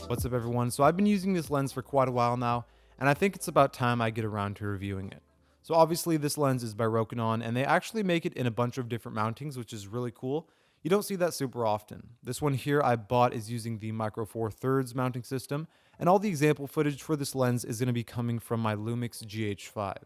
What's up everyone? So I've been using this lens for quite a while now, and I think it's about time I get around to reviewing it. So obviously this lens is by Rokinon, and they actually make it in a bunch of different mountings, which is really cool. You don't see that super often. This one here I bought is using the Micro Four Thirds mounting system, and all the example footage for this lens is going to be coming from my Lumix GH5.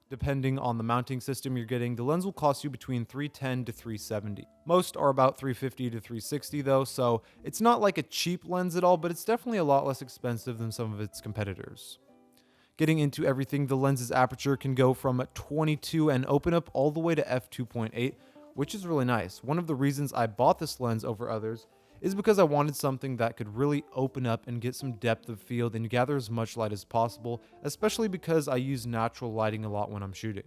Depending on the mounting system you're getting, the lens will cost you between $310 to $370. Most are about $350 to $360 though, so it's not like a cheap lens at all, but it's definitely a lot less expensive than some of its competitors. Getting into everything, the lens's aperture can go from 22 and open up all the way to f2.8, which is really nice. One of the reasons I bought this lens over others is because I wanted something that could really open up and get some depth of field and gather as much light as possible, especially because I use natural lighting a lot when I'm shooting.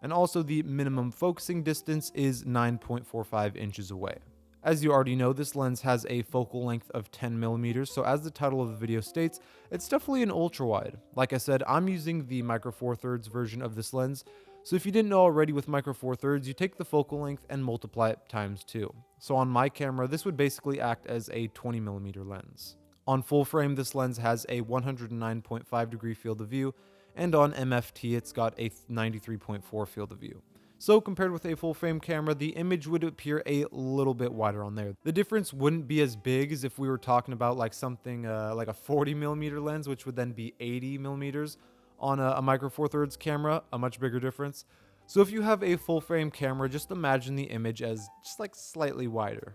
And also the minimum focusing distance is 9.45 inches away. As you already know, this lens has a focal length of 10mm, so as the title of the video states, it's definitely an ultra wide. Like I said, I'm using the Micro Four Thirds version of this lens, so if you didn't know already, with Micro Four Thirds, you take the focal length and multiply it times 2. So on my camera, this would basically act as a 20mm lens. On full frame, this lens has a 109.5 degree field of view, and on MFT, it's got a 93.4 field of view. So compared with a full frame camera, the image would appear a little bit wider on there. The difference wouldn't be as big as if we were talking about like something like a 40mm lens, which would then be 80mm on a Micro Four Thirds camera, a much bigger difference. So if you have a full frame camera, just imagine the image as just like slightly wider.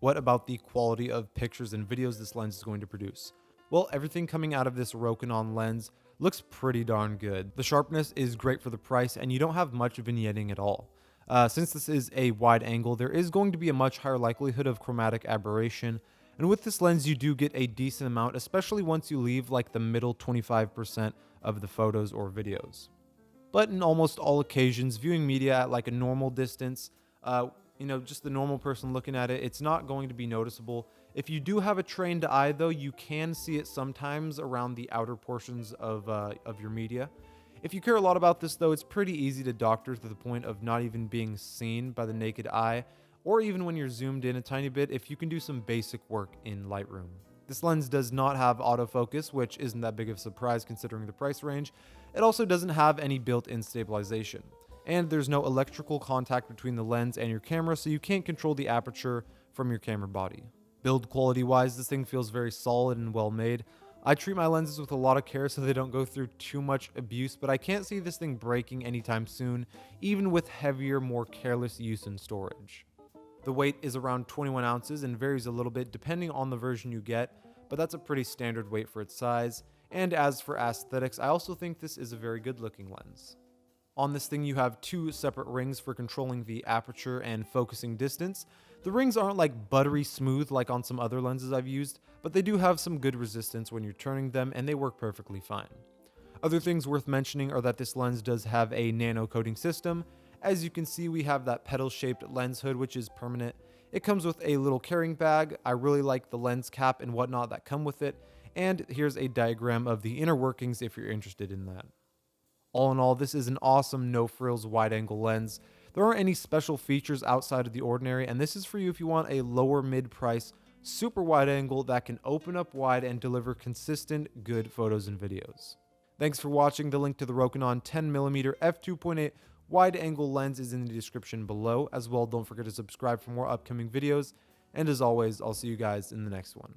What about the quality of pictures and videos this lens is going to produce? Well, everything coming out of this Rokinon lens looks pretty darn good. The sharpness is great for the price, and you don't have much vignetting at all. Since this is a wide angle, there is going to be a much higher likelihood of chromatic aberration, and with this lens you do get a decent amount, especially once you leave like the middle 25% of the photos or videos. But in almost all occasions, viewing media at like a normal distance, just the normal person looking at it, it's not going to be noticeable. If you do have a trained eye though, you can see it sometimes around the outer portions of your media. If you care a lot about this though, it's pretty easy to doctor to the point of not even being seen by the naked eye, or even when you're zoomed in a tiny bit if you can do some basic work in Lightroom. This lens does not have autofocus, which isn't that big of a surprise considering the price range. It also doesn't have any built-in stabilization. And there's no electrical contact between the lens and your camera, so you can't control the aperture from your camera body. Build quality wise, this thing feels very solid and well made. I treat my lenses with a lot of care so they don't go through too much abuse, but I can't see this thing breaking anytime soon, even with heavier, more careless use and storage. The weight is around 21 ounces and varies a little bit depending on the version you get, but that's a pretty standard weight for its size. And as for aesthetics, I also think this is a very good looking lens. On this thing you have two separate rings for controlling the aperture and focusing distance. The rings aren't like buttery smooth like on some other lenses I've used, but they do have some good resistance when you're turning them, and they work perfectly fine. Other things worth mentioning are that this lens does have a nano coating system. As you can see, we have that petal-shaped lens hood, which is permanent. It comes with a little carrying bag. I really like the lens cap and whatnot that come with it. And here's a diagram of the inner workings if you're interested in that. All in all, this is an awesome no-frills wide-angle lens. There aren't any special features outside of the ordinary, and this is for you if you want a lower mid-price, super wide angle that can open up wide and deliver consistent, good photos and videos. Thanks for watching. The link to the Rokinon 10mm F2.8 wide-angle lens is in the description below. As well, don't forget to subscribe for more upcoming videos. And as always, I'll see you guys in the next one.